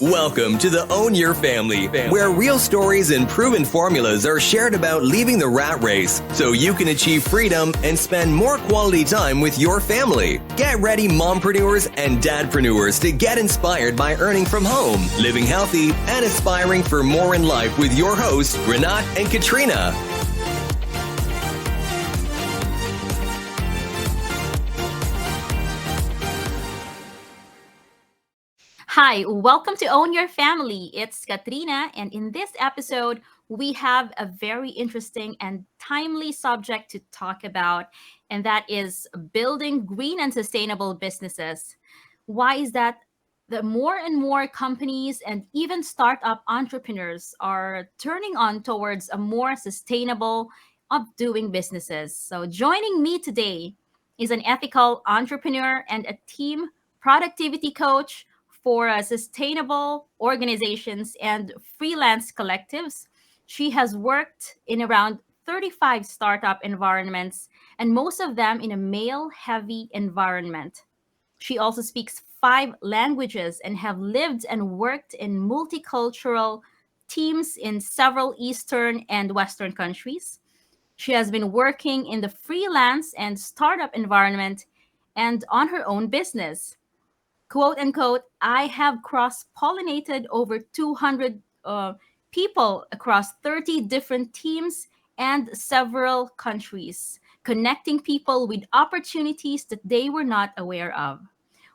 Welcome to the Own Your Family, where real stories and proven formulas are shared about leaving the rat race so you can achieve freedom and spend more quality time with your family. Get ready, mompreneurs and dadpreneurs, to get inspired by earning from home, living healthy, and aspiring for more in life with your hosts, Renat and Katrina. Hi, welcome to Own Your Family. It's Katrina, and in this episode, we have a very interesting and timely subject to talk about, and that is building green and sustainable businesses. Why is that? The more and more companies and even startup entrepreneurs are turning on towards a more sustainable of doing businesses. So joining me today is an ethical entrepreneur and a team productivity coach for sustainable organizations and freelance collectives. She has worked in around 35 startup environments, and most of them in a male heavy environment. She also speaks 5 languages and have lived and worked in multicultural teams in several Eastern and Western countries. She has been working in the freelance and startup environment and on her own business. Quote unquote, I have cross pollinated over 200 people across 30 different teams and several countries, connecting people with opportunities that they were not aware of.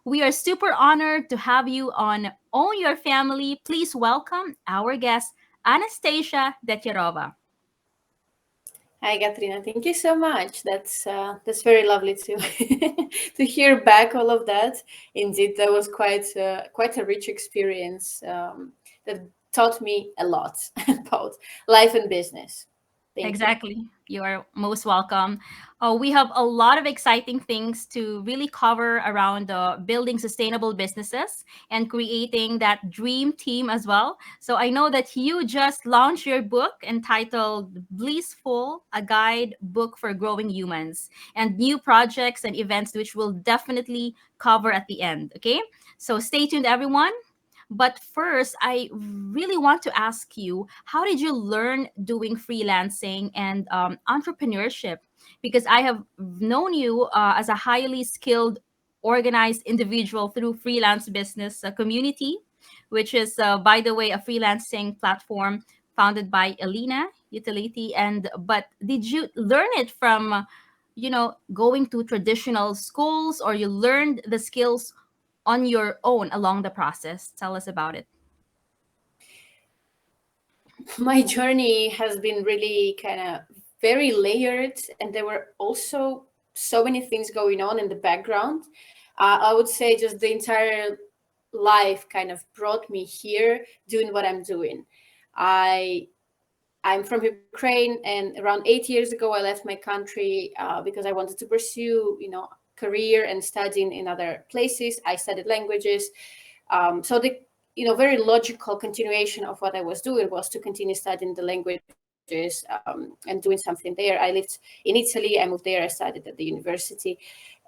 We are super honored to have you on Own Your Family. Please welcome our guest, Anastasiia Dehtiarova. Hi, Katrina. Thank you so much. That's very lovely to to hear back all of that. Indeed, that was quite a rich experience that taught me a lot about life and business. Thank Exactly. You are most welcome. We have a lot of exciting things to really cover around building sustainable businesses and creating that dream team as well. So I know that you just launched your book entitled Blissful, a guide book for growing humans, and new projects and events which we'll definitely cover at the end. Okay. So stay tuned, everyone. But first, I really want to ask you, how did you learn doing freelancing and entrepreneurship? Because I have known you as a highly skilled, organized individual through freelance business community, which is, by the way, a freelancing platform founded by Elena Utility. And but did you learn it from, going to traditional schools, or you learned the skills on your own along the process? Tell us about it. My journey has been really kind of very layered, and there were also so many things going on in the background. I would say just the entire life kind of brought me here doing what I'm doing. I'm from Ukraine, and around 8 years ago, I left my country because I wanted to pursue, career and studying in other places. I studied languages, so the very logical continuation of what I was doing was to continue studying the languages and doing something there. I lived in Italy. I moved there. I studied at the university,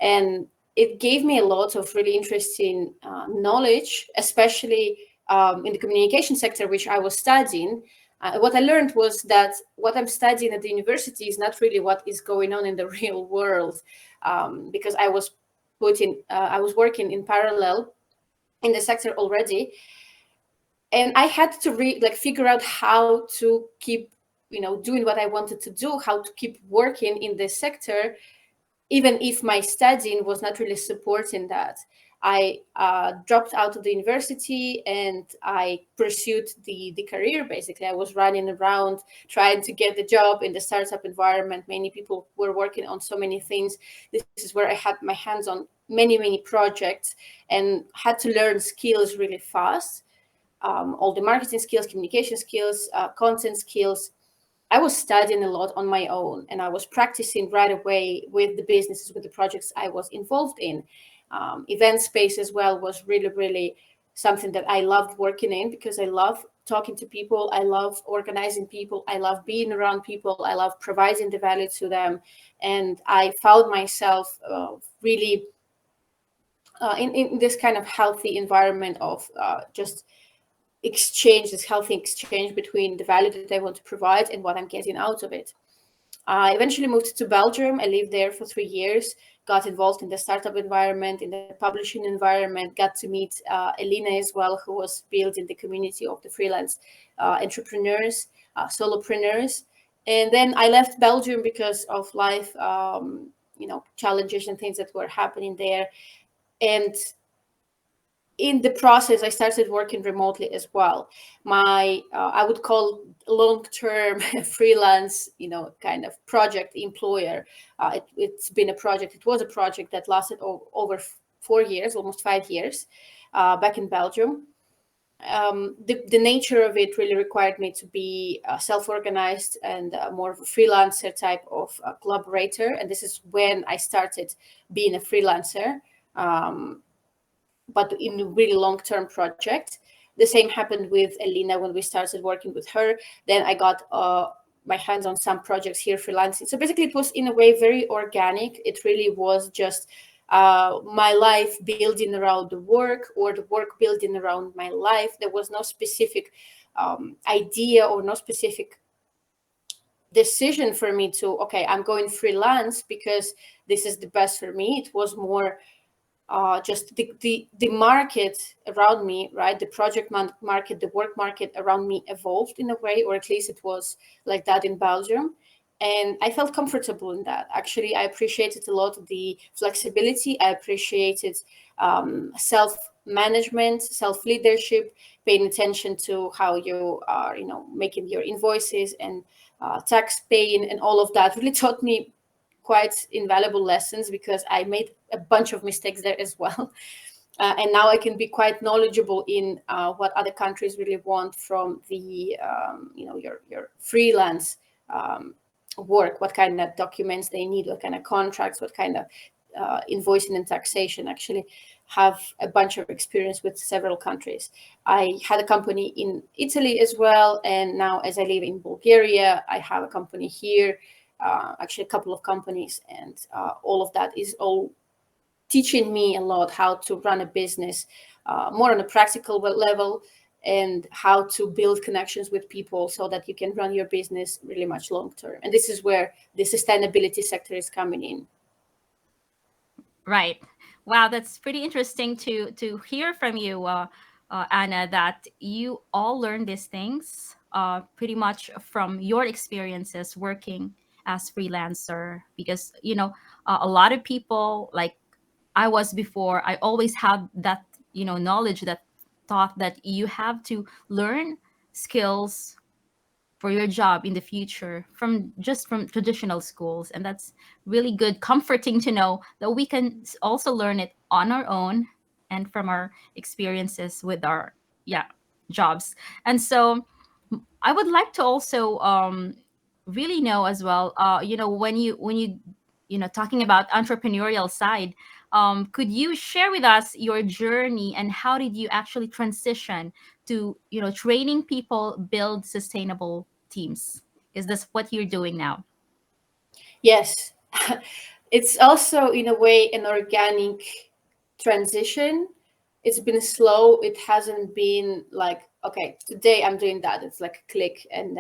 and it gave me a lot of really interesting knowledge, especially in the communication sector, which I was studying. What I learned was that what I'm studying at the university is not really what is going on in the real world, because I was working in parallel in the sector already, and I had to figure out how to keep doing what I wanted to do, how to keep working in this sector, even if my studying was not really supporting that. I dropped out of the university and I pursued the career. Basically, I was running around trying to get the job in the startup environment. Many people were working on so many things. This is where I had my hands on many projects and had to learn skills really fast. All the marketing skills, communication skills, content skills. I was studying a lot on my own, and I was practicing right away with the businesses, with the projects I was involved in. Event space as well was really something that I loved working in, because I love talking to people, I love organizing people, I love being around people, I love providing the value to them, and I found myself really in this kind of healthy environment of just exchange, this healthy exchange between the value that I want to provide and what I'm getting out of it. I eventually moved to Belgium. I lived there for 3 years, got involved in the startup environment, in the publishing environment, got to meet Elena as well, who was building the community of the freelance entrepreneurs, solopreneurs. And then I left Belgium because of life, challenges and things that were happening there. And in the process, I started working remotely as well. My, I would call long-term freelance, kind of project employer. It's been a project. It was a project that lasted over 4 years, almost 5 years, back in Belgium. The nature of it really required me to be self-organized and more of a freelancer type of collaborator. And this is when I started being a freelancer. But in a really long-term project. The same happened with Elena when we started working with her. Then I got my hands on some projects here freelancing. So basically it was in a way very organic. It really was just my life building around the work, or the work building around my life. There was no specific idea or no specific decision for me to, okay, I'm going freelance because this is the best for me. It was more just the market around me, right? The project market, the work market around me evolved in a way, or at least it was like that in Belgium. And I felt comfortable in that. Actually, I appreciated a lot of the flexibility. I appreciated self-management, self-leadership, paying attention to how you are, making your invoices and tax paying, and all of that really taught me quite invaluable lessons, because I made a bunch of mistakes there as well. And now I can be quite knowledgeable in what other countries really want from the, your freelance work, what kind of documents they need, what kind of contracts, what kind of invoicing and taxation. Actually have a bunch of experience with several countries. I had a company in Italy as well. And now as I live in Bulgaria, I have a company here. Actually a couple of companies, and all of that is all teaching me a lot how to run a business more on a practical level, and how to build connections with people so that you can run your business really much long term. And this is where the sustainability sector is coming in. Right. Wow, that's pretty interesting to hear from you, Anna, that you all learned these things pretty much from your experiences working as freelancer. Because a lot of people, like I was before, I always had that knowledge, that thought that you have to learn skills for your job in the future from traditional schools. And that's really good, comforting to know that we can also learn it on our own and from our experiences with our jobs. And so I would like to also really know as well, when you talking about entrepreneurial side, could you share with us your journey, and how did you actually transition to training people build sustainable teams? Is this what you're doing now? Yes. It's also in a way an organic transition. It's been slow. It hasn't been like, okay, today I'm doing that. It's like a click, and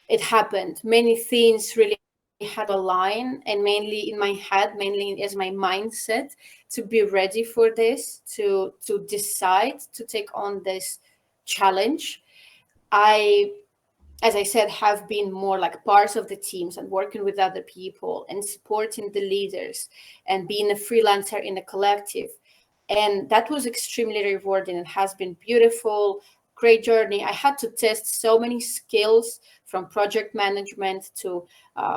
it happened. Many things really had to align, and mainly in my head, mainly as my mindset, to be ready for this, to decide to take on this challenge. As I said, have been more like part of the teams and working with other people and supporting the leaders and being a freelancer in a collective. And that was extremely rewarding. It has been beautiful, great journey. I had to test so many skills, from project management to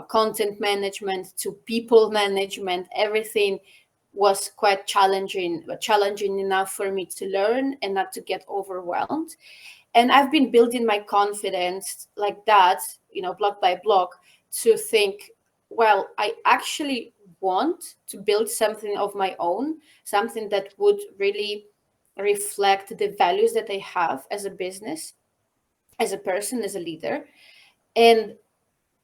content management to people management. Everything was quite challenging, but challenging enough for me to learn and not to get overwhelmed. And I've been building my confidence like that, block by block, to think, well, I actually want to build something of my own, something that would really reflect the values that I have as a business, as a person, as a leader, and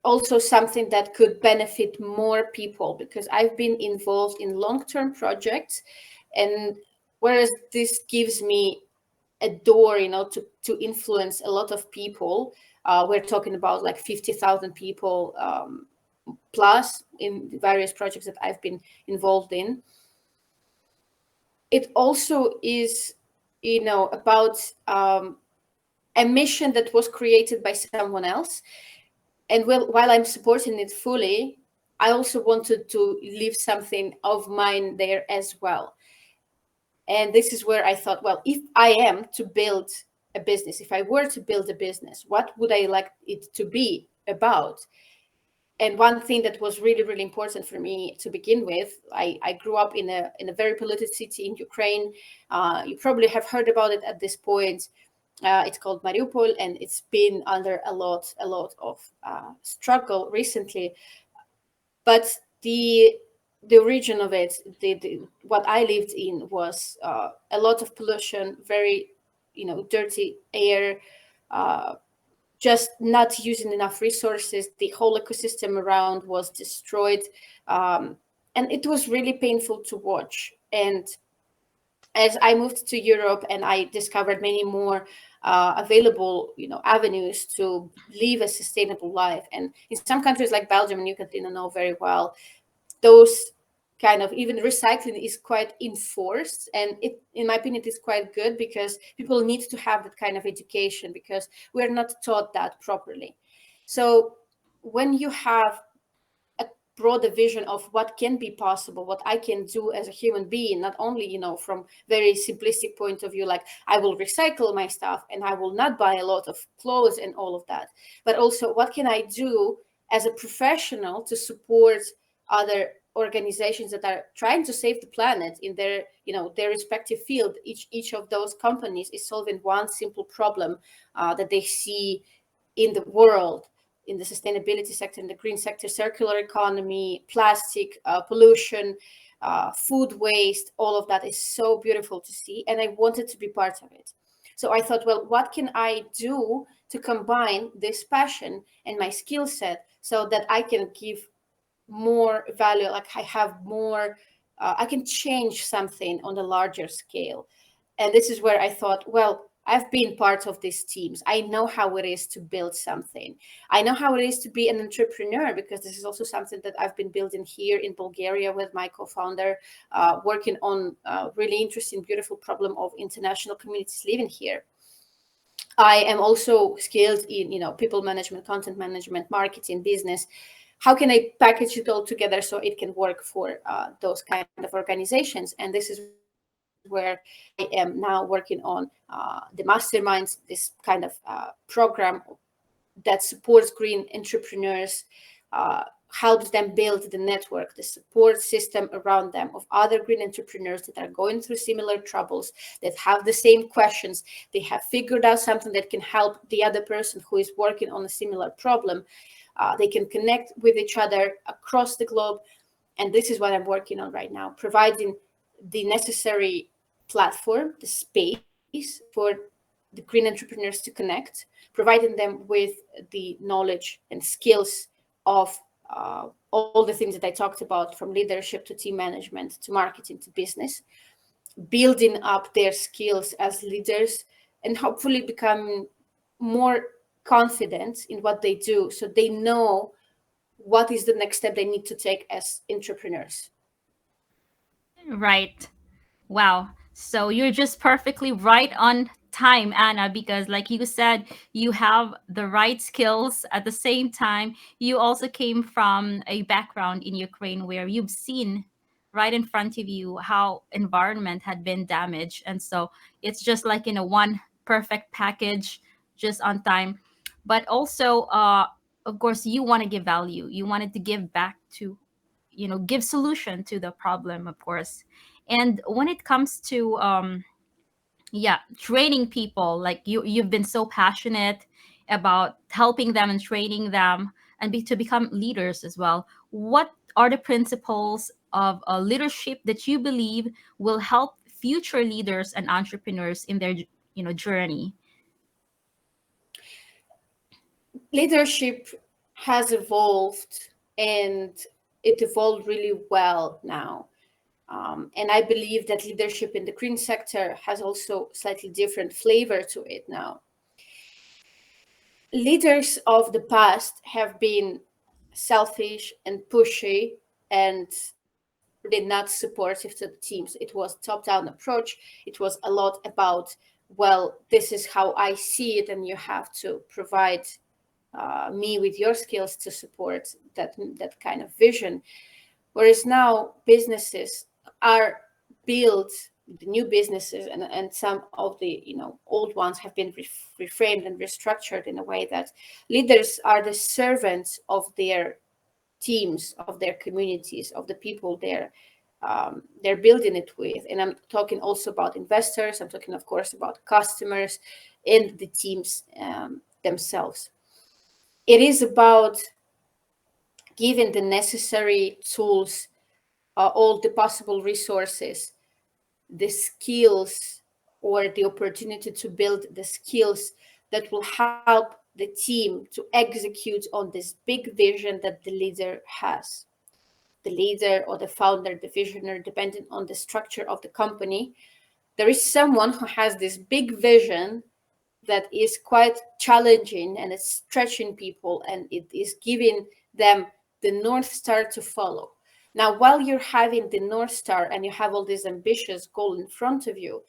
also something that could benefit more people, because I've been involved in long-term projects. And whereas this gives me a door, to influence a lot of people. We're talking about like 50,000 people plus in the various projects that I've been involved in. It also is, about a mission that was created by someone else. And while I'm supporting it fully, I also wanted to leave something of mine there as well. And this is where I thought, well, if I am to build a business, if I were to build a business, what would I like it to be about? And one thing that was really, really important for me to begin with, I grew up in a very polluted city in Ukraine. You probably have heard about it at this point. It's called Mariupol, and it's been under a lot of struggle recently. But the origin of it, what I lived in, was a lot of pollution, very, dirty air, just not using enough resources. The whole ecosystem around was destroyed, and it was really painful to watch. And as I moved to Europe and I discovered many more available, avenues to live a sustainable life, and in some countries like Belgium, and you can know very well, those kind of, even recycling is quite enforced, and it, in my opinion, it is quite good, because people need to have that kind of education, because we're not taught that properly. So when you have a broader vision of what can be possible, what I can do as a human being, not only, from very simplistic point of view, like I will recycle my stuff and I will not buy a lot of clothes and all of that, but also what can I do as a professional to support other organizations that are trying to save the planet in their, their respective field. Each of those companies is solving one simple problem that they see in the world, in the sustainability sector, in the green sector, circular economy, plastic pollution, food waste. All of that is so beautiful to see, and I wanted to be part of it. So I thought, well, what can I do to combine this passion and my skill set so that I can give more value, like I have more, I can change something on a larger scale. And this is where I thought, well, I've been part of these teams. I know how it is to build something. I know how it is to be an entrepreneur, because this is also something that I've been building here in Bulgaria with my co-founder, working on a really interesting, beautiful problem of international communities living here. I am also skilled in, people management, content management, marketing, business. How can I package it all together so it can work for those kind of organizations? And this is where I am now working on the masterminds, this kind of program that supports green entrepreneurs, helps them build the network, the support system around them of other green entrepreneurs that are going through similar troubles, that have the same questions. They have figured out something that can help the other person who is working on a similar problem. They can connect with each other across the globe. And this is what I'm working on right now, providing the necessary platform, the space for the green entrepreneurs to connect, providing them with the knowledge and skills of all the things that I talked about, from leadership to team management to marketing to business, building up their skills as leaders, and hopefully becoming more confident in what they do, so they know what is the next step they need to take as entrepreneurs. Right. Wow. So you're just perfectly right on time, Anna, because like you said, you have the right skills. At the same time, you also came from a background in Ukraine where you've seen right in front of you how environment had been damaged. And so it's just like in a one perfect package, just on time. But also, of course, you want to give value. You wanted to give back to, give solution to the problem, of course. And when it comes to yeah, training people, like you've been so passionate about helping them and training them and to become leaders as well. What are the principles of leadership that you believe will help future leaders and entrepreneurs in their journey? Leadership has evolved, and it evolved really well now. And I believe that leadership in the green sector has also slightly different flavor to it now. Leaders of the past have been selfish and pushy and did not supportive to the teams. It was top-down approach. It was a lot about, well, this is how I see it, and you have to provide me with your skills to support that kind of vision. Whereas now businesses are built, the new businesses and some of the old ones have been reframed and restructured in a way that leaders are the servants of their teams, of their communities, of the people they're building it with. And I'm talking also about investors. I'm talking, of course, about customers and the teams themselves. It is about giving the necessary tools, all the possible resources, the skills, or the opportunity to build the skills that will help the team to execute on this big vision that the leader has. The leader or the founder, the visionary, depending on the structure of the company, there is someone who has this big vision that is quite challenging, and it's stretching people, and it is giving them the North Star to follow. Now, while you're having the North Star and you have all this ambitious goal in front of you,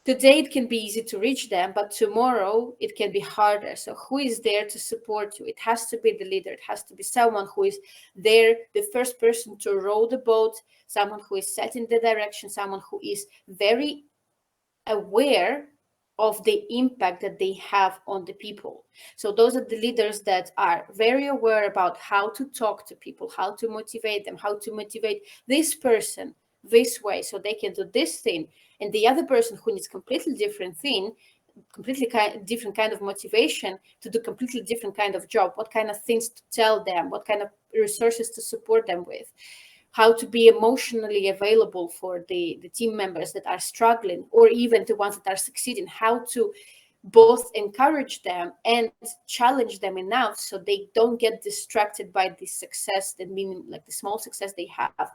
today it can be easy to reach them, but tomorrow it can be harder. So who is there to support you? It has to be the leader. It has to be someone who is there, the first person to row the boat, someone who is setting the direction, someone who is very aware of the impact that they have on the people. So those are the leaders that are very aware about how to talk to people, how to motivate them, how to motivate this person this way so they can do this thing, and the other person who needs completely different thing, completely different kind of motivation to do completely different kind of job, what kind of things to tell them, what kind of resources to support them with, how to be emotionally available for the team members that are struggling, or even the ones that are succeeding, how to both encourage them and challenge them enough so they don't get distracted by the success, that meaning like the small success they have.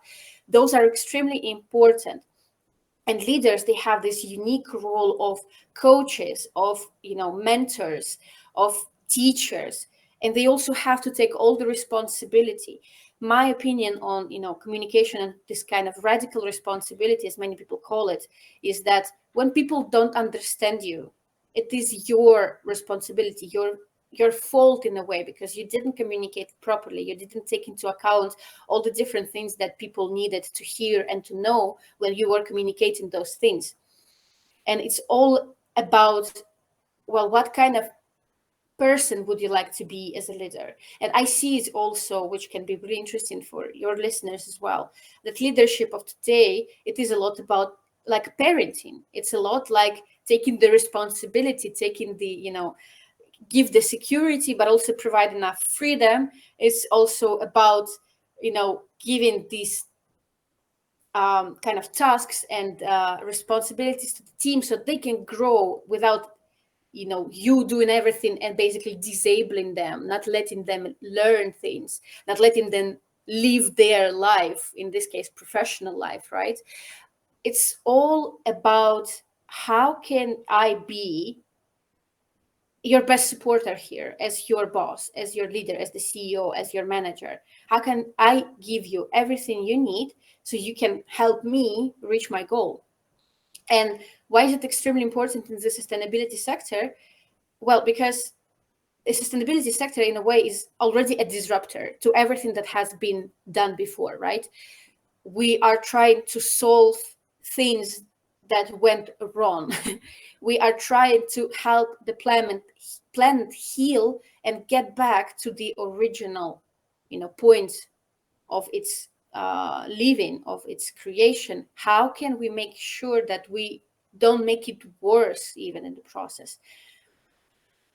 Those are extremely important. And leaders, they have this unique role of coaches, of mentors, of teachers, and they also have to take all the responsibility. My opinion on communication and this kind of radical responsibility, as many people call it, is that when people don't understand you, it is your responsibility, your fault in a way, because you didn't communicate properly. You didn't take into account all the different things that people needed to hear and to know when you were communicating those things. And it's all about, well, what kind of person would you like to be as a leader? And I see it also, which can be really interesting for your listeners as well, that leadership of today, it is a lot about like parenting. It's a lot like taking the responsibility, taking the, give the security, but also provide enough freedom. It's also about, giving these kind of tasks and responsibilities to the team so they can grow without you doing everything and basically disabling them, not letting them learn things, not letting them live their life, in this case professional life, right? It's all about how can I be your best supporter here, as your boss, as your leader, as the CEO, as your manager. How can I give you everything you need so you can help me reach my goal? And why is it extremely important in the sustainability sector? Well, because the sustainability sector in a way is already a disruptor to everything that has been done before, right? We are trying to solve things that went wrong. We are trying to help the planet heal and get back to the original, point of its living, of its creation. How can we make sure that we don't make it worse even in the process?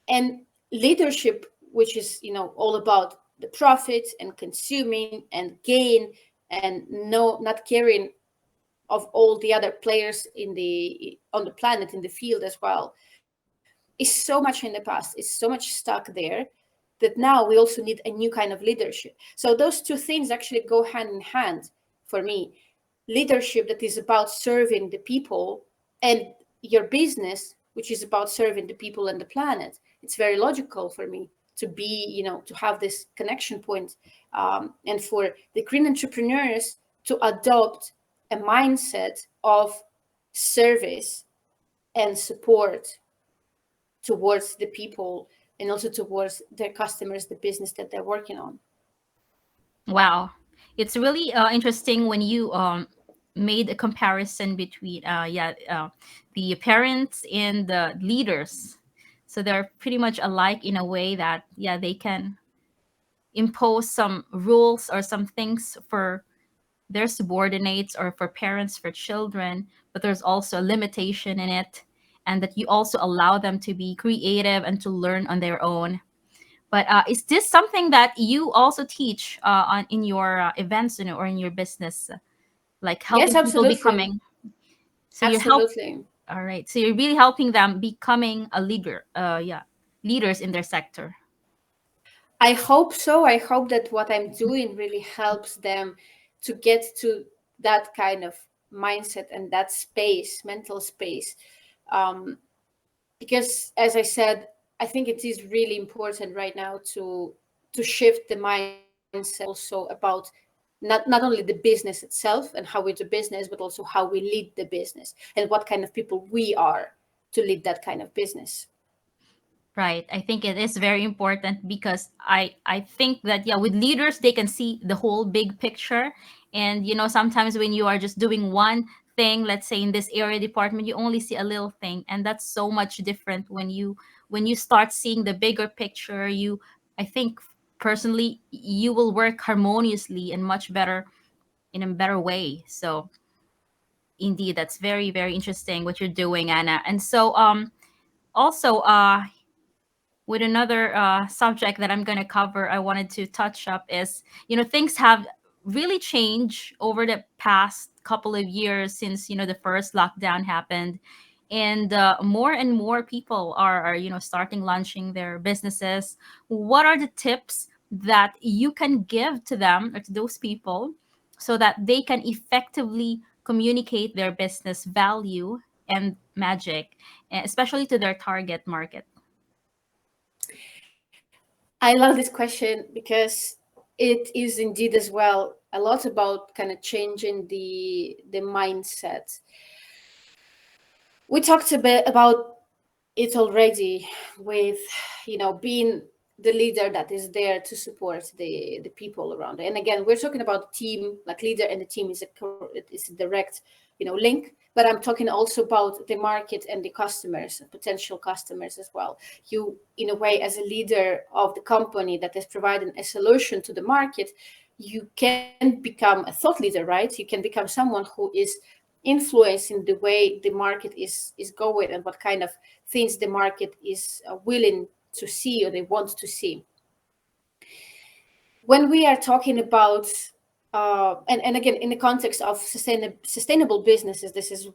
And leadership, which is all about the profit and consuming and gain and not caring of all the other players on the planet, in the field as well, is so much in the past, is so much stuck there, that now we also need a new kind of leadership. So those two things actually go hand in hand for me. leadership that is about serving the people, and your business, which is about serving the people and the planet. It's very logical for me to be, to have this connection point, and for the green entrepreneurs to adopt a mindset of service and support towards the people, and also towards their customers, the business that they're working on. Wow. It's really interesting when you made a comparison between the parents and the leaders. So they're pretty much alike in a way that they can impose some rules or some things for their subordinates or for parents for children, but there's also a limitation in it, and that you also allow them to be creative and to learn on their own. But is this something that you also teach on in your events, or in your business, like Yes, helping people absolutely. becoming? So you help. Absolutely. All right. So you're really helping them becoming a leader. Leaders in their sector. I hope so. I hope that what I'm doing really helps them to get to that kind of mindset and that space, mental space. Um, because as I said, I think it is really important right now to shift the mindset also about not only the business itself and how we do business, but also how we lead the business and what kind of people we are to lead that kind of business. Right. I think it is very important because I think that with leaders they can see the whole big picture, and sometimes when you are just doing one thing, let's say in this area department, you only see a little thing, and that's so much different when you start seeing the bigger picture. I think personally you will work harmoniously and much better in a better way. So indeed, that's very very interesting what you're doing, Anna. And so also with another subject that I'm going to cover, I wanted to touch up is, things have really changed over the past couple of years since, the first lockdown happened. And more and more people are, starting launching their businesses. What are the tips that you can give to them or to those people so that they can effectively communicate their business value and magic, especially to their target market? I love this question because it is indeed as well a lot about kind of changing the mindset. We talked a bit about it already with being the leader that is there to support the people around it. And again, we're talking about team, like leader and the team is a direct link, but I'm talking also about the market and the customers, potential customers as well. You, in a way, as a leader of the company that is providing a solution to the market, you can become a thought leader, right? You can become someone who is influencing the way the market is going and what kind of things the market is willing to see or they want to see. When we are talking about and again, in the context of sustainable businesses, this is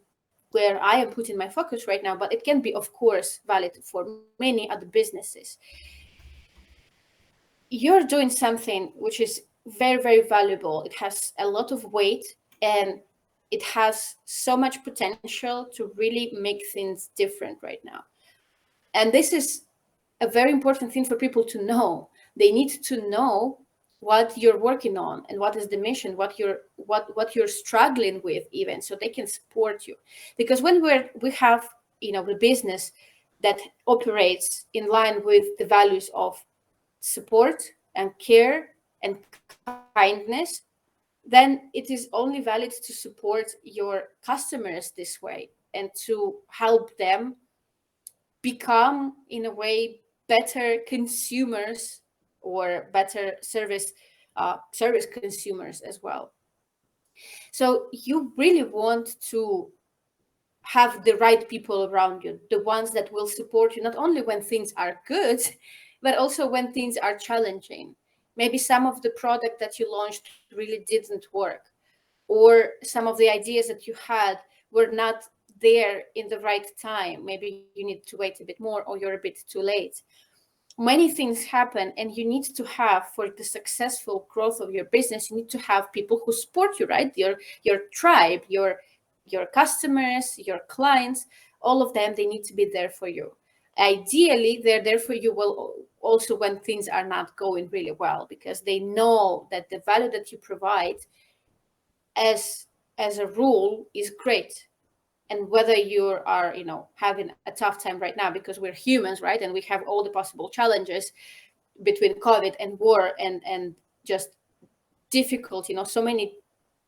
where I am putting my focus right now, but it can be, of course, valid for many other businesses. You're doing something which is very, very valuable. It has a lot of weight, and it has so much potential to really make things different right now. And this is a very important thing for people to know. They need to know what you're working on and what is the mission, what you're struggling with, even, so they can support you. Because when we have the business that operates in line with the values of support and care and kindness, then it is only valid to support your customers this way and to help them become, in a way, better consumers or better service consumers as well. So you really want to have the right people around you, the ones that will support you not only when things are good, but also when things are challenging. Maybe some of the product that you launched really didn't work, or some of the ideas that you had were not there in the right time. Maybe you need to wait a bit more, or you're a bit too late. many things happen, and you need to have, for the successful growth of your business, you need to have people who support you, right? Your tribe, your customers, your clients, all of them, they need to be there for you. Ideally, they're there for you well also when things are not going really well, because they know that the value that you provide as a rule is great. And whether you are, having a tough time right now, because we're humans, right, and we have all the possible challenges between COVID and war and just difficult, so many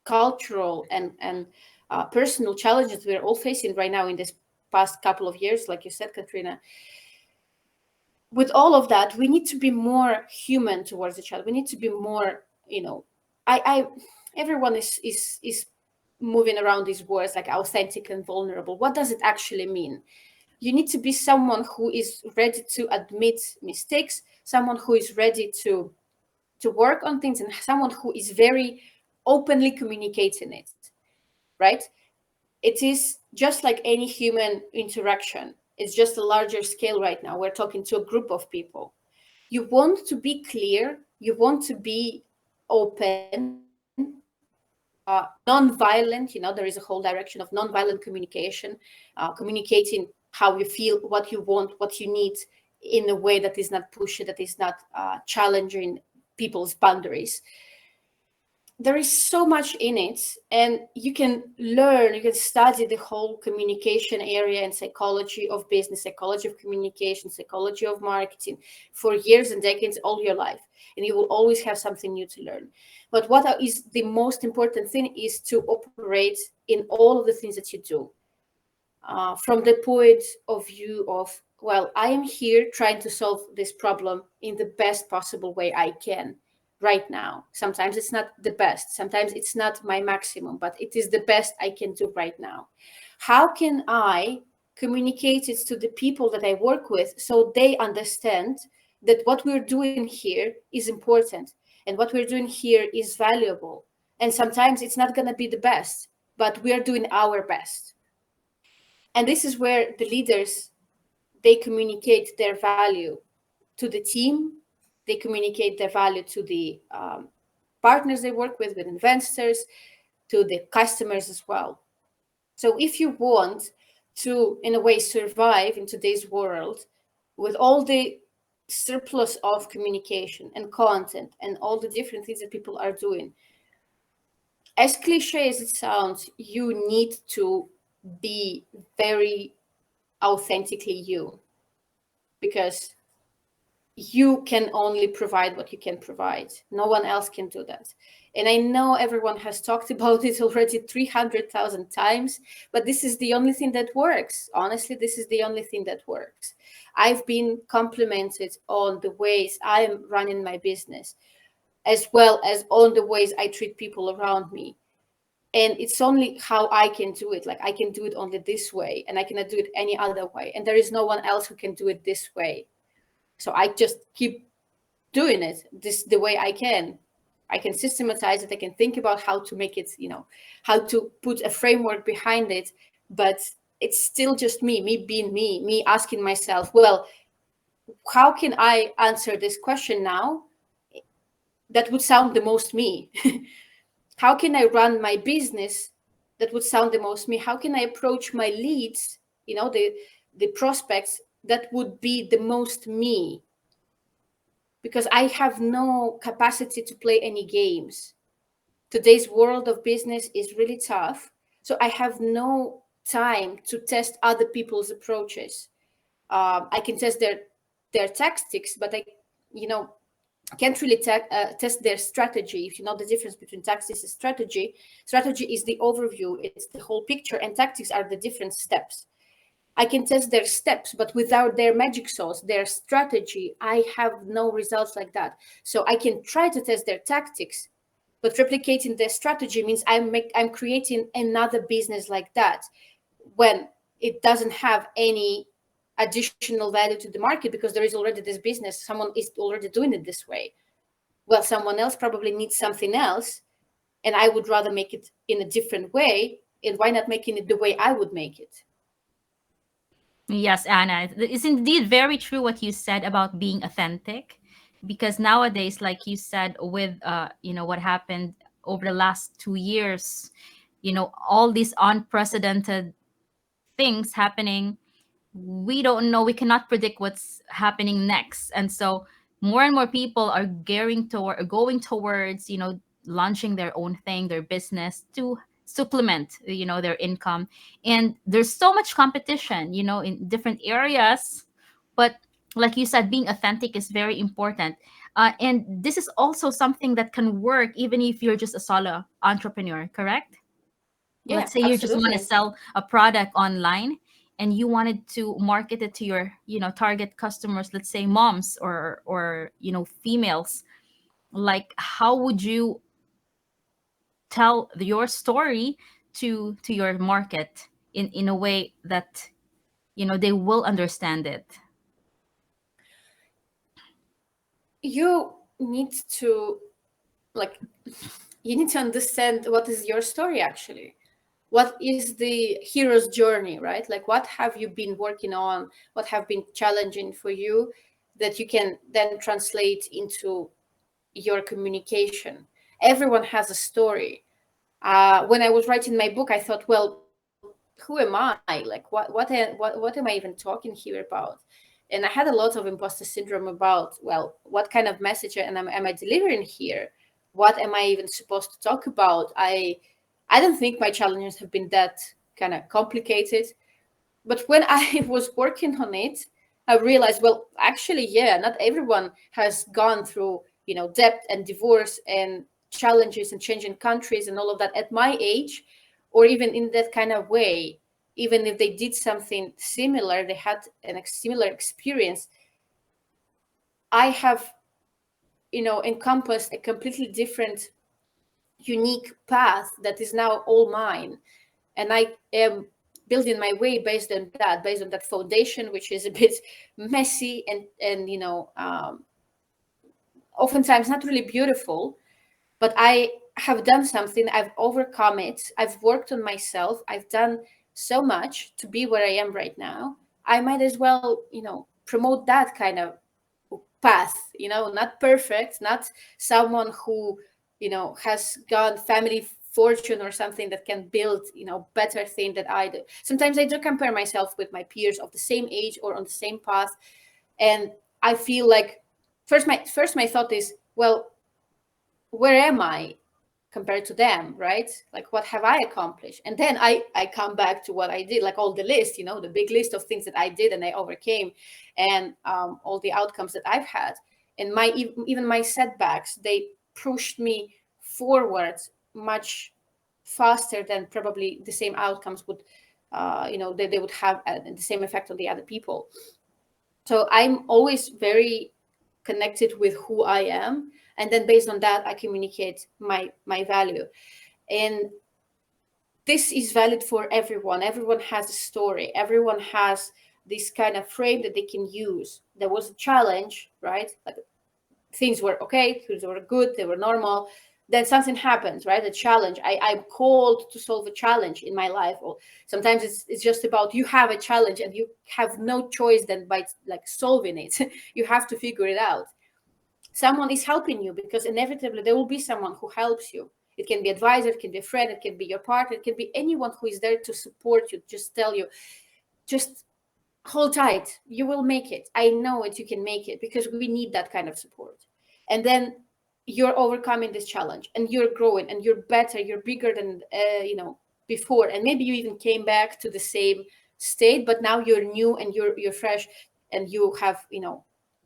cultural and personal challenges we're all facing right now in this past couple of years, like you said, Katrina. With all of that, we need to be more human towards each other. We need to be more, I everyone is moving around these words like authentic and vulnerable. What does it actually mean? You need to be someone who is ready to admit mistakes, someone who is ready to work on things, and someone who is very openly communicating it, right? It is just like any human interaction. It's just a larger scale right now. We're talking to a group of people. You want to be clear, you want to be open, non-violent. There is a whole direction of non-violent communication, communicating how you feel, what you want, what you need, in a way that is not pushy, that is not challenging people's boundaries. There is so much in it, and you can learn, you can study the whole communication area and psychology of business, psychology of communication, psychology of marketing for years and decades, all your life, and you will always have something new to learn. But what is the most important thing is to operate in all of the things that you do, from the point of view of, well, I am here trying to solve this problem in the best possible way I can right now. Sometimes it's not the best, sometimes it's not my maximum, but it is the best I can do right now. How can I communicate it to the people that I work with so they understand that what we're doing here is important and what we're doing here is valuable? And sometimes it's not going to be the best, but we're doing our best. And this is where the leaders, they communicate their value to the team. They communicate their value to the partners they work with investors, to the customers as well. So if you want to, in a way, survive in today's world with all the surplus of communication and content and all the different things that people are doing, as cliche as it sounds, you need to be very authentically you, because you can only provide what you can provide. No one else can do that. And I know everyone has talked about it already 300,000 times, but this is the only thing that works. Honestly, this is the only thing that works. I've been complimented on the ways I am running my business, as well as on the ways I treat people around me. And it's only how I can do it. Like, I can do it only this way, and I cannot do it any other way. And there is no one else who can do it this way. So I just keep doing it the way I can. I can systematize it. I can think about how to make it, how to put a framework behind it. But it's still just me being me asking myself, well, how can I answer this question now that would sound the most me? How can I run my business that would sound the most me? How can I approach my leads, the prospects, that would be the most me? Because I have no capacity to play any games. Today's world of business is really tough. So I have no time to test other people's approaches. I can test their tactics, but I can't really test their strategy. If you know the difference between tactics and strategy is the overview, it's the whole picture, and tactics are the different steps. I can test their steps, but without their magic sauce, their strategy, I have no results like that. So I can try to test their tactics, but replicating their strategy means I'm creating another business like that, when it doesn't have any additional value to the market, because there is already this business. Someone is already doing it this way. Well, someone else probably needs something else, and I would rather make it in a different way. And why not making it the way I would make it? Yes, Anna, it's indeed very true what you said about being authentic, because nowadays, like you said, with what happened over the last 2 years, all these unprecedented things happening, we don't know, we cannot predict what's happening next. And so more and more people are going towards launching their own thing, their business, to supplement their income. And there's so much competition in different areas, but like you said, being authentic is very important. And this is also something that can work even if you're just a solo entrepreneur, correct? Yeah, Let's say you just want to absolutely. sell a product online and you wanted to market it to your target customers, let's say moms or females. Like, how would you tell your story to your market in a way that they will understand it? You need to, like, you need to understand what is your story actually. What is the hero's journey, right? Like, what have you been working on? What have been challenging for you that you can then translate into your communication? Everyone has a story. When I was writing my book, I thought, well, who am I? Like, what am I even talking here about? And I had a lot of imposter syndrome about, well, what kind of message am I delivering here? What am I even supposed to talk about? I don't think my challenges have been that kind of complicated. But when I was working on it, I realized, well, actually, yeah, not everyone has gone through, debt and divorce and challenges and changing countries and all of that at my age, or even in that kind of way. Even if they did something similar, they had a similar experience. I have, encompassed a completely different, unique path that is now all mine. And I am building my way based on that foundation, which is a bit messy and oftentimes not really beautiful. But I have done something. I've overcome it. I've worked on myself. I've done so much to be where I am right now. I might as well, promote that kind of path. Not perfect, not someone who has gone family fortune or something that can build better thing that I do. Sometimes I do compare myself with my peers of the same age or on the same path, and I feel like first my thought is, well, where am I compared to them, right? Like, what have I accomplished? And then I come back to what I did, like all the list, the big list of things that I did and I overcame, and all the outcomes that I've had. And even my setbacks, they pushed me forward much faster than probably the same outcomes would, they would have the same effect on the other people. So I'm always very connected with who I am, and then based on that I communicate my value. And this is valid for everyone. Everyone has a story. Everyone has this kind of frame that they can use. There was a challenge, right? Like, things were okay, things were good, they were normal. Then something happens, right? A challenge. I'm called to solve a challenge in my life. Or sometimes it's just about, you have a challenge and you have no choice than by like solving it. You have to figure it out. Someone is helping you, because inevitably there will be someone who helps you. It can be advisor, it can be a friend, it can be your partner, it can be anyone who is there to support you, just tell you, just hold tight, you will make it, I know it, you can make it, because we need that kind of support. And then you're overcoming this challenge and you're growing and you're better, you're bigger than before, and maybe you even came back to the same state, but now you're new and you're fresh, and you have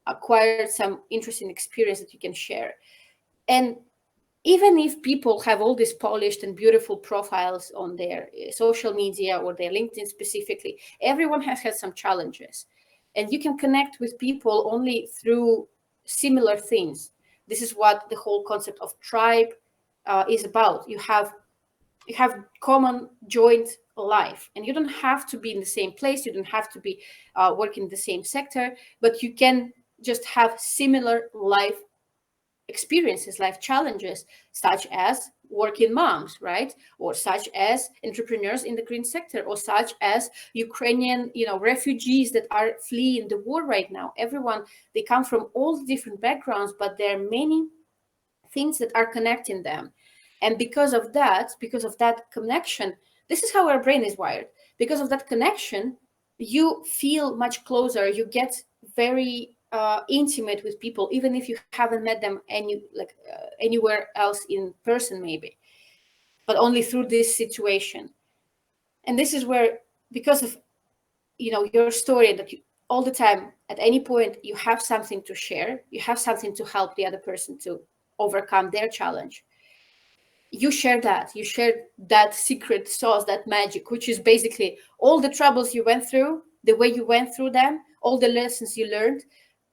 acquired some interesting experience that you can share. And even if people have all these polished and beautiful profiles on their social media or their LinkedIn specifically, everyone has had some challenges. And you can connect with people only through similar things. This is what the whole concept of tribe is about. You have common joint life, and you don't have to be in the same place, you don't have to be working in the same sector, but you can just have similar life experiences, life challenges, such as working moms, right? Or such as entrepreneurs in the green sector, or such as Ukrainian, refugees that are fleeing the war right now. Everyone, they come from all different backgrounds, but there are many things that are connecting them. And because of that connection, this is how our brain is wired. Because of that connection, you feel much closer. You get very intimate with people, even if you haven't met them anywhere else in person, maybe, but only through this situation. And this is where, because of your story, that you, all the time, at any point, you have something to share, you have something to help the other person to overcome their challenge. You share that secret sauce, that magic, which is basically all the troubles you went through, the way you went through them, all the lessons you learned,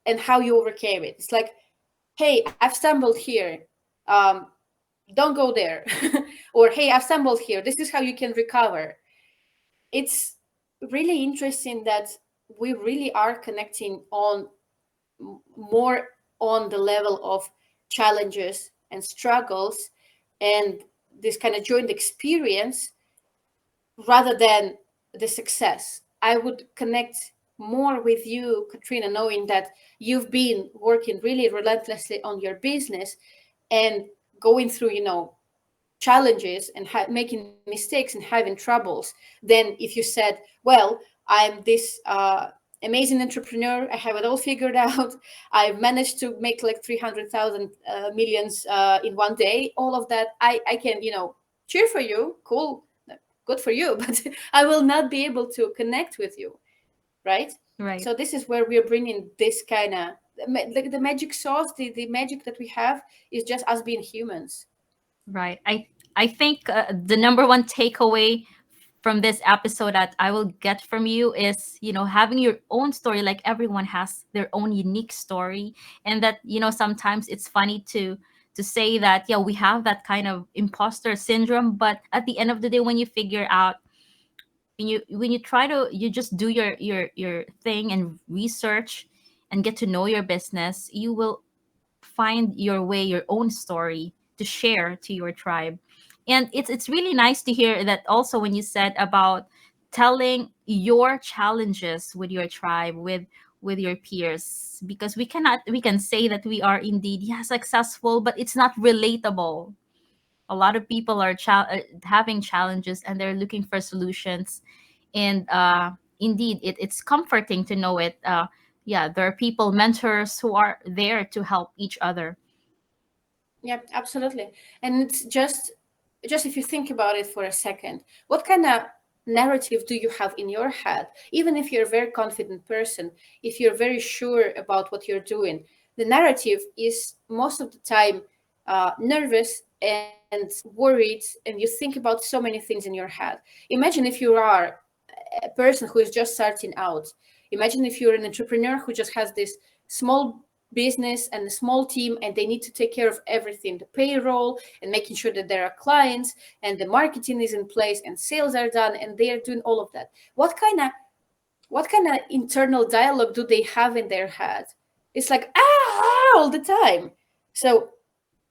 and how you overcame it. It's like, hey, I've stumbled here, don't go there. Or, hey, I've stumbled here, this is how you can recover. It's really interesting that we really are connecting on more on the level of challenges and struggles and this kind of joint experience rather than the success. I would connect more with you, Katrina, knowing that you've been working really relentlessly on your business and going through, challenges and making mistakes and having troubles, than if you said, well, I'm this amazing entrepreneur, I have it all figured out, I've managed to make like 300,000 millions in one day, all of that, I can, cheer for you, cool, good for you, but I will not be able to connect with you, right? Right. So this is where we're bringing this kind of, the magic sauce, the magic that we have is just us being humans. Right. I think the number one takeaway from this episode that I will get from you is, having your own story. Like, everyone has their own unique story, and that, sometimes it's funny to say that, yeah, we have that kind of imposter syndrome, but at the end of the day, when you figure out, when you try to, you just do your thing and research and get to know your business, you will find your way, your own story to share to your tribe. And it's really nice to hear that also, when you said about telling your challenges with your tribe, with your peers, because we can say that we are indeed, yeah, successful, but it's not relatable. A lot of people are having challenges, and they're looking for solutions. And indeed, it's comforting to know it. Yeah, there are people, mentors, who are there to help each other. Yeah, absolutely. And it's just if you think about it for a second, what kind of narrative do you have in your head? Even if you're a very confident person, if you're very sure about what you're doing, the narrative is most of the time nervous and worried, and you think about so many things in your head. Imagine if you are a person who is just starting out. Imagine if you're an entrepreneur who just has this small business and a small team, and they need to take care of everything, the payroll and making sure that there are clients and the marketing is in place and sales are done, and they are doing all of that. What kind of internal dialogue do they have in their head? It's like all the time. So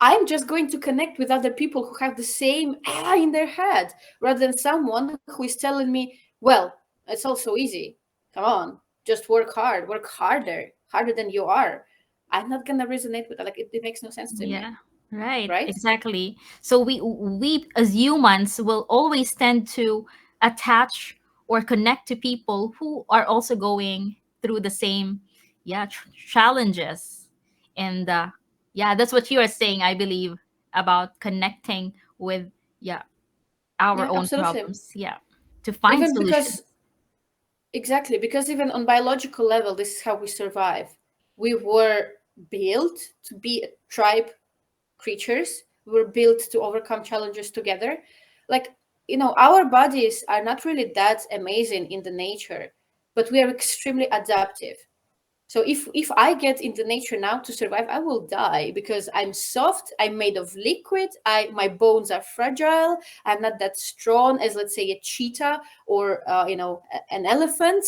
I'm just going to connect with other people who have the same in their head, rather than someone who is telling me, well, it's all so easy, come on, just work hard, work harder than you are. I'm not gonna resonate with that. Like, it makes no sense to me, Yeah, right, right? exactly. So we as humans will always tend to attach or connect to people who are also going through the same, yeah, challenges. And yeah, that's what you are saying, I believe, about connecting with, yeah, our Yeah, own absolutely. problems, yeah, to find Even solutions. because Exactly, because even on biological level, this is how we survive. We were built to be tribe creatures. We were built to overcome challenges together. Like, our bodies are not really that amazing in the nature, but we are extremely adaptive. So if I get into nature now to survive, I will die because I'm soft, I'm made of liquid, my bones are fragile, I'm not that strong as, let's say, a cheetah or an elephant.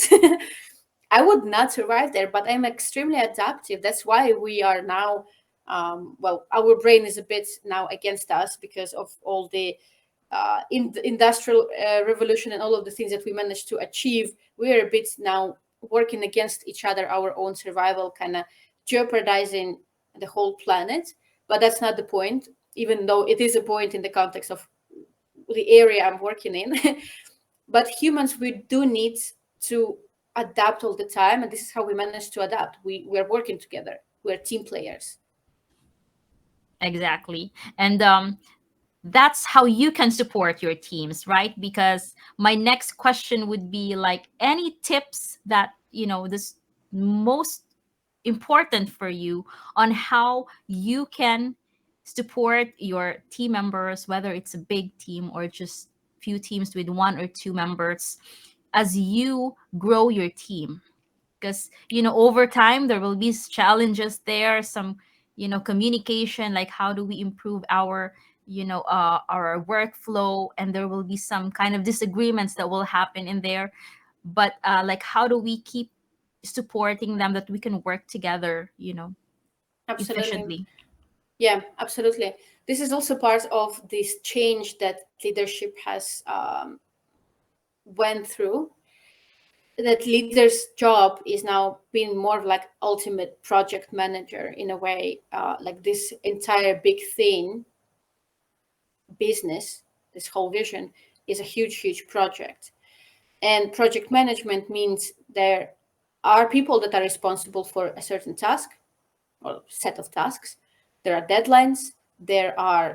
I would not survive there, but I'm extremely adaptive. That's why we are now Well, our brain is a bit now against us because of all the in the industrial revolution and all of the things that we managed to achieve. We are a bit now working against each other, our own survival, kind of jeopardizing the whole planet. But that's not the point, even though it is a point in the context of the area I'm working in. But humans, we do need to adapt all the time, and this is how we manage to adapt. We are working together. We're team players. Exactly. And that's how you can support your teams, right? Because my next question would be like, any tips that, this most important for you on how you can support your team members, whether it's a big team or just few teams with one or two members, as you grow your team. Because over time there will be challenges there, some communication, like how do we improve our workflow, and there will be some kind of disagreements that will happen in there. But like, how do we keep supporting them, that we can work together Absolutely. efficiently? Yeah, absolutely. This is also part of this change that leadership has went through. That leader's job is now being more of like ultimate project manager in a way. Like this entire big thing, business, this whole vision is a huge, huge project. And project management means there are people that are responsible for a certain task or set of tasks. There are deadlines. There are,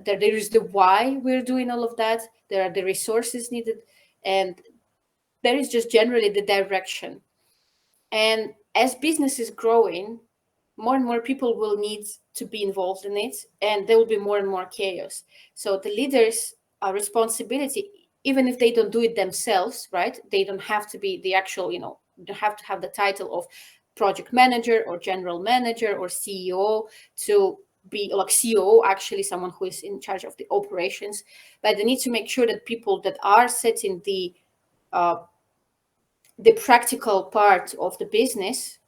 there is the why we're doing all of that. There are the resources needed, and there is just generally the direction. And as business is growing, more and more people will need to be involved in it, and there will be more and more chaos. So the leaders' responsibility, even if they don't do it themselves, right? They don't have to be the actual, don't have to have the title of project manager or general manager or CEO to be like COO, actually someone who is in charge of the operations. But they need to make sure that people that are setting the practical part of the business,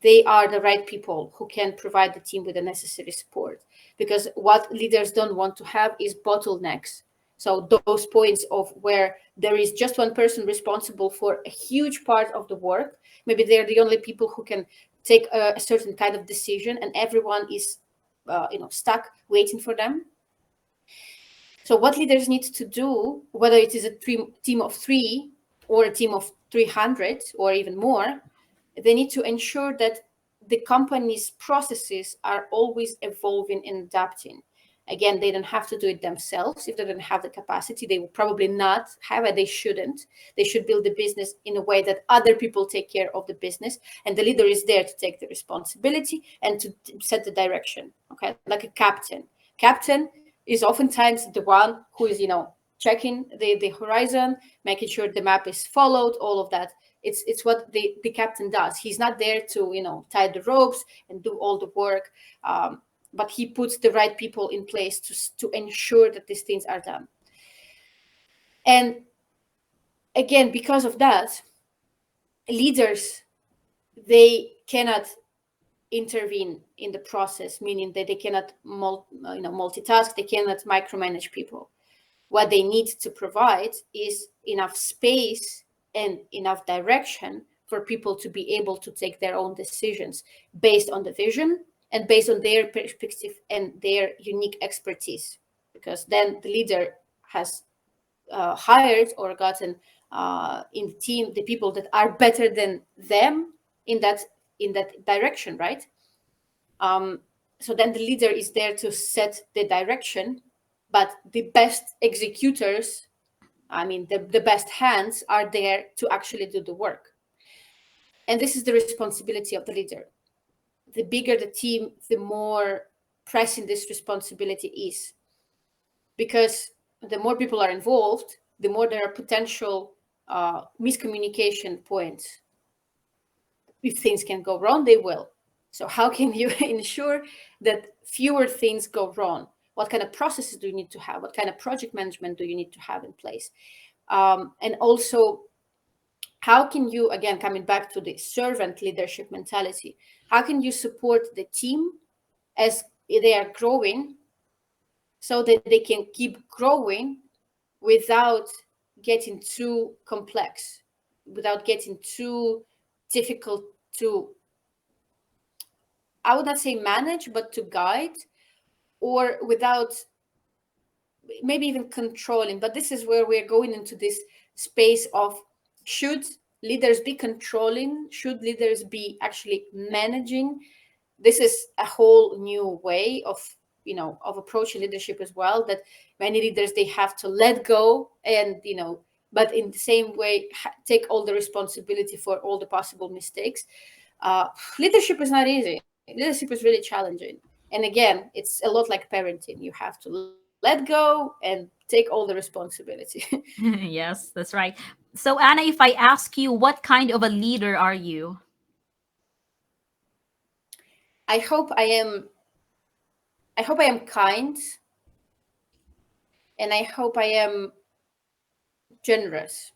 they are the right people who can provide the team with the necessary support. Because what leaders don't want to have is bottlenecks. So those points of where there is just one person responsible for a huge part of the work, maybe they're the only people who can take a certain kind of decision, and everyone is stuck waiting for them. So what leaders need to do, whether it is a team of 3 or a team of 300 or even more, they need to ensure that the company's processes are always evolving and adapting. Again, they don't have to do it themselves. If they don't have the capacity, they will probably not have it. They shouldn't. They should build the business in a way that other people take care of the business, and the leader is there to take the responsibility and to set the direction. Okay, like a captain. Captain is oftentimes the one who is, checking the horizon, making sure the map is followed, all of that. It's what the captain does. He's not there to tie the ropes and do all the work, but he puts the right people in place to ensure that these things are done. And again, because of that, leaders, they cannot intervene in the process, meaning that they cannot multitask, they cannot micromanage people. What they need to provide is enough space and enough direction for people to be able to take their own decisions based on the vision and based on their perspective and their unique expertise. Because then the leader has hired or gotten in the team the people that are better than them in that direction, right? So then the leader is there to set the direction, but the best executors, the best hands are there to actually do the work. And this is the responsibility of the leader. The bigger the team, the more pressing this responsibility is. Because the more people are involved, the more there are potential miscommunication points. If things can go wrong, they will. So how can you ensure that fewer things go wrong? What kind of processes do you need to have? What kind of project management do you need to have in place? And also, how can you, again, coming back to the servant leadership mentality, how can you support the team as they are growing, so that they can keep growing without getting too complex, without getting too difficult to, I would not say manage, but to guide, or without maybe even controlling. But this is where we're going into this space of, should leaders be controlling? Should leaders be actually managing? This is a whole new way of, of approaching leadership as well, that many leaders, they have to let go, and but in the same way take all the responsibility for all the possible mistakes. Leadership is not easy. Leadership is really challenging, and again, it's a lot like parenting. You have to let go and take all the responsibility. Yes, that's right. So, Anna, if I ask you, what kind of a leader are you? I hope I am. I hope I am kind, and I hope I am generous.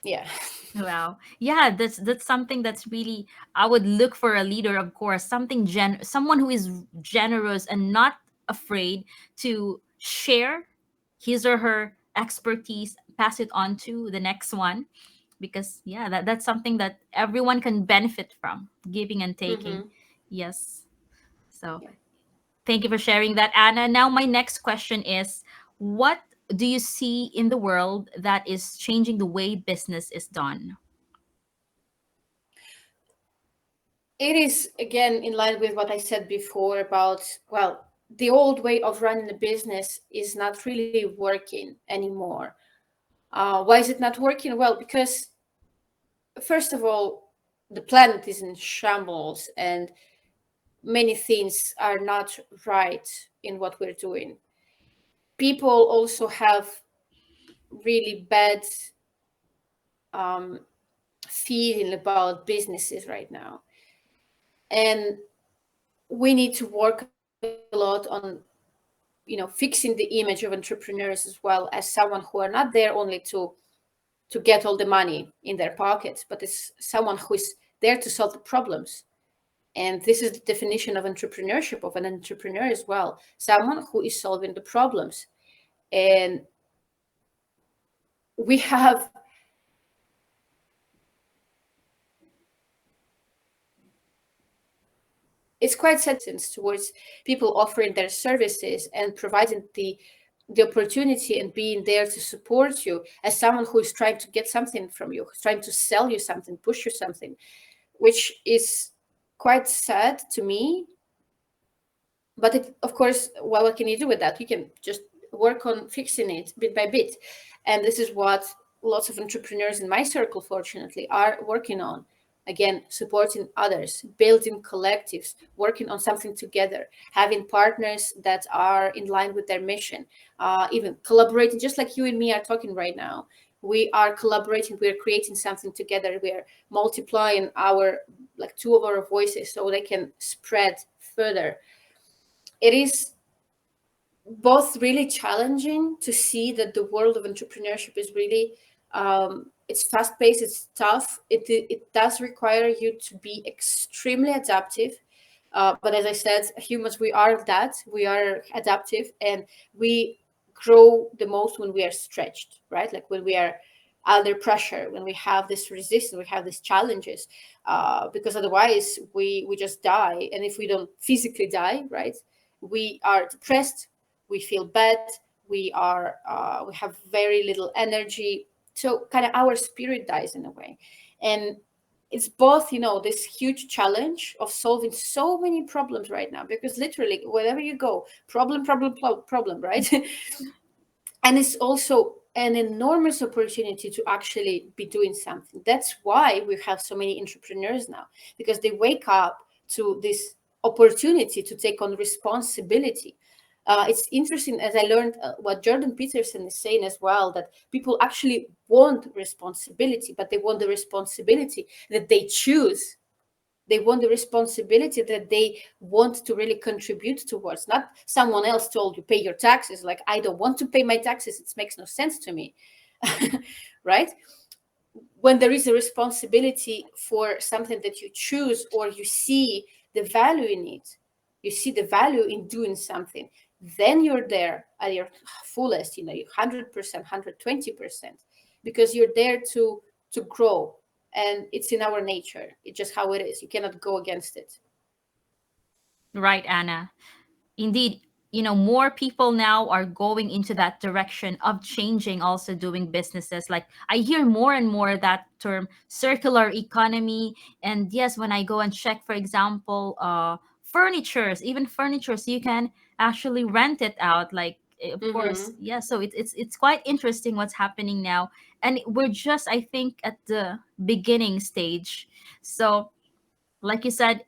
Yeah. Wow. Yeah, that's something that's really, I would look for a leader, of course, someone who is generous and not afraid to share his or her expertise, pass it on to the next one, because yeah, that's something that everyone can benefit from, giving and taking. Mm-hmm. Yes. So, Yeah. thank you for sharing that, Anna. Now, my next question is, what do you see in the world that is changing the way business is done? It is again in line with what I said before about, well, the old way of running a business is not really working anymore. Why is it not working? Well, because first of all, the planet is in shambles, and many things are not right in what we're doing. People also have really bad um, feeling about businesses right now, and we need to work a lot on, fixing the image of entrepreneurs as well, as someone who are not there only to get all the money in their pockets, but it's someone who is there to solve the problems. And this is the definition of entrepreneurship, of an entrepreneur as well, someone who is solving the problems. And we have, it's quite sad towards people offering their services and providing the opportunity and being there to support you, as someone who is trying to get something from you, who's trying to sell you something, push you something, which is quite sad to me. But of course, what can you do with that? You can just work on fixing it bit by bit. And this is what lots of entrepreneurs in my circle, fortunately, are working on. Again, supporting others, building collectives, working on something together, having partners that are in line with their mission, even collaborating, just like you and me are talking right now. We are collaborating, we're creating something together, we're multiplying our, like, two of our voices so they can spread further. It is both really challenging to see that the world of entrepreneurship is really, it's fast-paced, it's tough, it does require you to be extremely adaptive, but as I said, humans, we are adaptive, and we grow the most when we are stretched, right? Like when we are under pressure, when we have this resistance, we have these challenges, because otherwise we just die. And if we don't physically die, right, we are depressed, we feel bad, we have very little energy, so kind of our spirit dies in a way. And it's both, this huge challenge of solving so many problems right now, because literally wherever you go, problem, right? And it's also an enormous opportunity to actually be doing something. That's why we have so many entrepreneurs now, because they wake up to this opportunity to take on responsibility. It's interesting, as I learned what Jordan Peterson is saying as well, that people actually want responsibility, but they want the responsibility that they choose. They want the responsibility that they want to really contribute towards, not someone else told you pay your taxes. Like, I don't want to pay my taxes, it makes no sense to me. Right? when there is a responsibility for something that you choose, or you see the value in it, you see the value in doing something, then you're there at your fullest, 100%, 120%, because you're there to grow. And it's in our nature. It's just how it is. You cannot go against it. Right, Anna. Indeed, more people now are going into that direction of changing, also doing businesses. Like, I hear more and more that term circular economy. And yes, when I go and check, for example, furnitures, even furnitures, you can actually rent it out. Like, of course, Mm-hmm. yeah. So it's quite interesting what's happening now, and we're just, I think, at the beginning stage. So, like you said,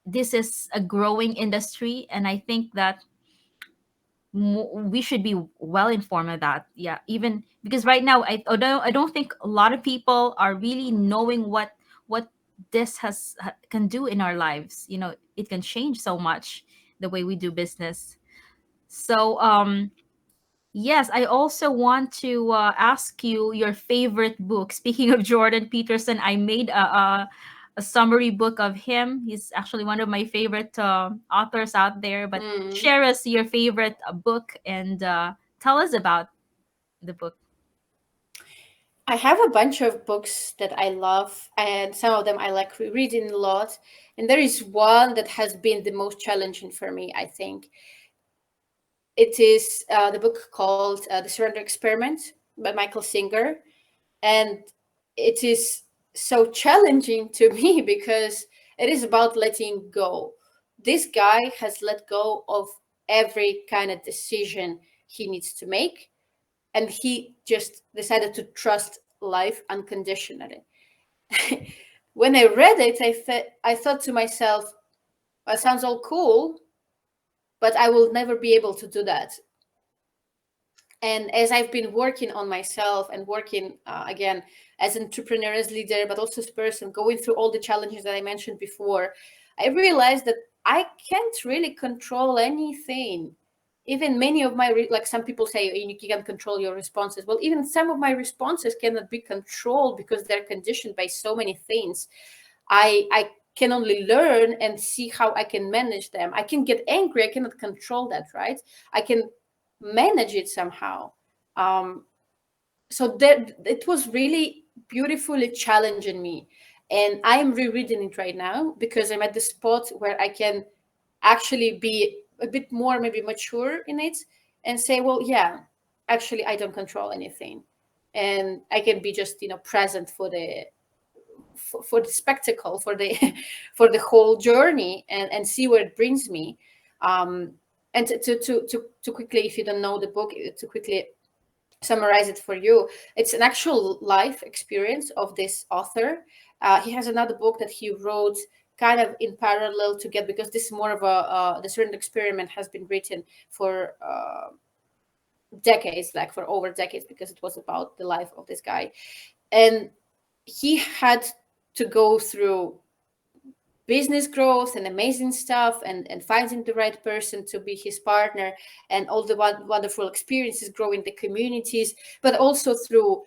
this is a growing industry, and I think that we should be well informed of that. Yeah, even because right now, I don't think a lot of people are really knowing what this can do in our lives. It can change so much the way we do business. So yes, I also want to ask you your favorite book. Speaking of Jordan Peterson, I made a summary book of him. He's actually one of my favorite authors out there. But Mm. share us your favorite book, and tell us about the book. I have a bunch of books that I love, and some of them I like reading a lot. And there is one that has been the most challenging for me, I think. It is the book called The Surrender Experiment by Michael Singer. And it is so challenging to me because it is about letting go. This guy has let go of every kind of decision he needs to make, and he just decided to trust life unconditionally. When I read it, I thought to myself, that sounds all cool, but I will never be able to do that. And as I've been working on myself and working again as an entrepreneur, as leader, but also as a person, going through all the challenges that I mentioned before, I realized that I can't really control anything. Even many of my like some people say you can control your responses. Well, even some of my responses cannot be controlled because they're conditioned by so many things. I can only learn and see how I can manage them. I can get angry. I cannot control that, right? I can manage it somehow. Um, so that it was really beautifully challenging me, and I am rereading it right now because I'm at the spot where I can actually be a bit more maybe mature in it and say, well, yeah, actually I don't control anything, and I can be just present for the spectacle, for the for the whole journey, and see where it brings me. um and to quickly, if you don't know the book, to quickly summarize it for you, it's an actual life experience of this author. He has another book that he wrote kind of in parallel to get, because this is more of a the certain experiment has been written for decades, like for over decades, because it was about the life of this guy. And he had to go through business growth and amazing stuff, and finding the right person to be his partner, and all the wonderful experiences growing the communities, but also through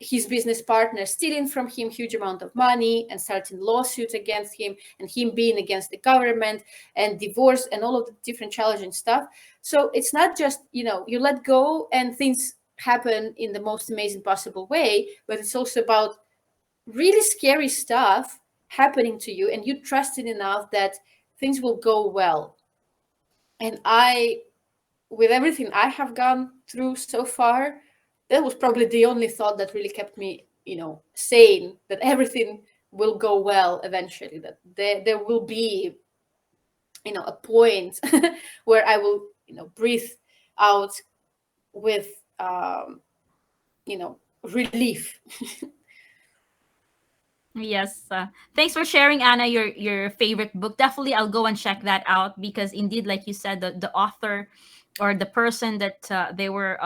his business partner stealing from him huge amount of money and starting lawsuits against him, and him being against the government, and divorce, and all of the different challenging stuff. So it's not just you let go and things happen in the most amazing possible way, but it's also about really scary stuff happening to you, and you trusted enough that things will go well. And with everything I have gone through so far, that was probably the only thought that really kept me sane, that everything will go well eventually, that there will be a point where I will breathe out with relief. Yes. Thanks for sharing, Anna, your favorite book. Definitely, I'll go and check that out because indeed, like you said, the author or the person that they were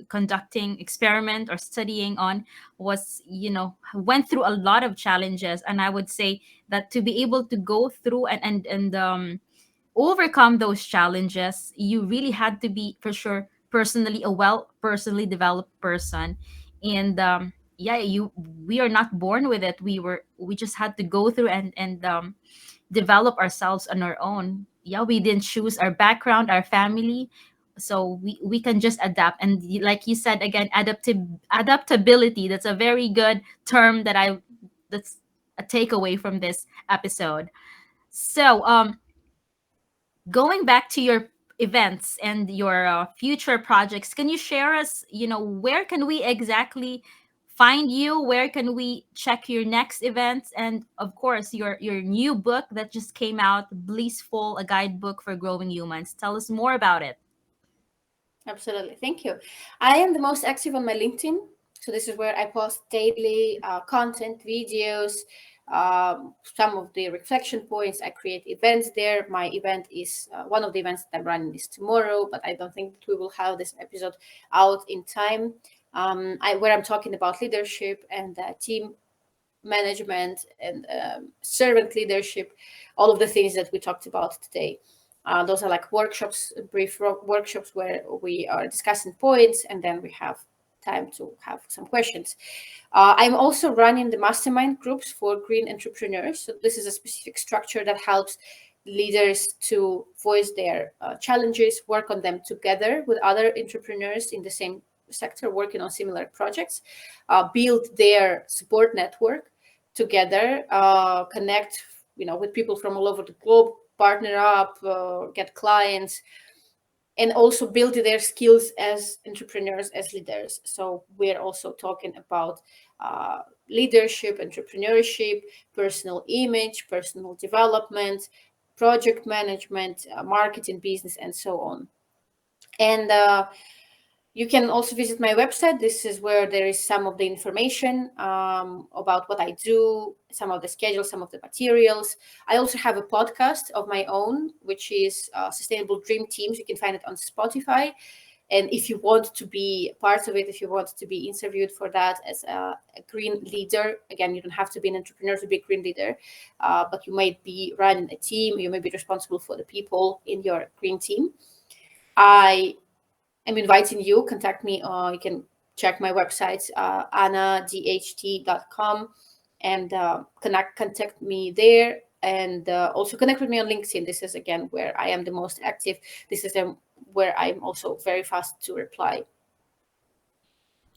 conducting experiment or studying on was, went through a lot of challenges. And I would say that to be able to go through and overcome those challenges, you really had to be, for sure, personally a well personally developed person. And we are not born with it. We just had to go through and develop ourselves on our own. Yeah, we didn't choose our background, our family, so we can just adapt. And like you said again, adaptability. That's a very good term that's a takeaway from this episode. So going back to your events and your future projects, can you share us, where can we exactly find you? Where can we check your next events? And of course, your new book that just came out, Blissful, a guidebook for growing humans. Tell us more about it. Absolutely. Thank you. I am the most active on my LinkedIn. So this is where I post daily content, videos, some of the reflection points. I create events there. My event is one of the events that I'm running is tomorrow, but I don't think that we will have this episode out in time. Where I'm talking about leadership and team management and servant leadership, all of the things that we talked about today. Those are like workshops, brief workshops where we are discussing points, and then we have time to have some questions. I'm also running the mastermind groups for green entrepreneurs. So this is a specific structure that helps leaders to voice their challenges, work on them together with other entrepreneurs in the same sector working on similar projects, build their support network together, connect with people from all over the globe, partner up, get clients, and also build their skills as entrepreneurs, as leaders. So we're also talking about leadership, entrepreneurship, personal image, personal development, project management, marketing, business, and so on. And you can also visit my website. This is where there is some of the information about what I do, some of the schedule, some of the materials. I also have a podcast of my own, which is Sustainable Dream Teams. You can find it on Spotify. And if you want to be part of it, if you want to be interviewed for that as a green leader, again, you don't have to be an entrepreneur to be a green leader, but you might be running a team. You may be responsible for the people in your green team. I'm inviting you, contact me, or you can check my website, annadht.com, and contact me there, and also connect with me on LinkedIn. This is, again, where I am the most active. This is where I'm also very fast to reply.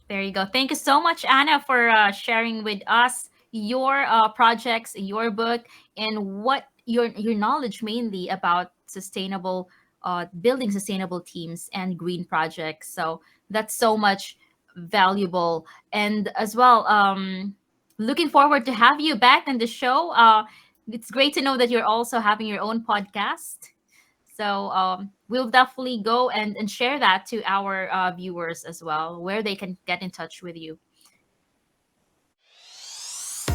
There you go. Thank you so much, Anna, for sharing with us your projects, your book, and what your knowledge mainly about sustainable building sustainable teams and green projects. So that's so much valuable. And as well, looking forward to have you back on the show. It's great to know that you're also having your own podcast. So we'll definitely go and share that to our viewers as well, where they can get in touch with you.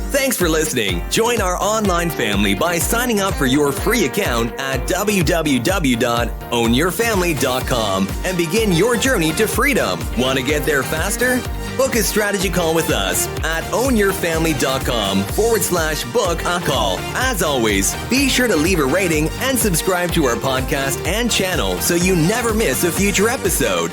Thanks for listening. Join our online family by signing up for your free account at www.ownyourfamily.com and begin your journey to freedom. Want to get there faster? Book a strategy call with us at ownyourfamily.com/book a call. As always, be sure to leave a rating and subscribe to our podcast and channel so you never miss a future episode.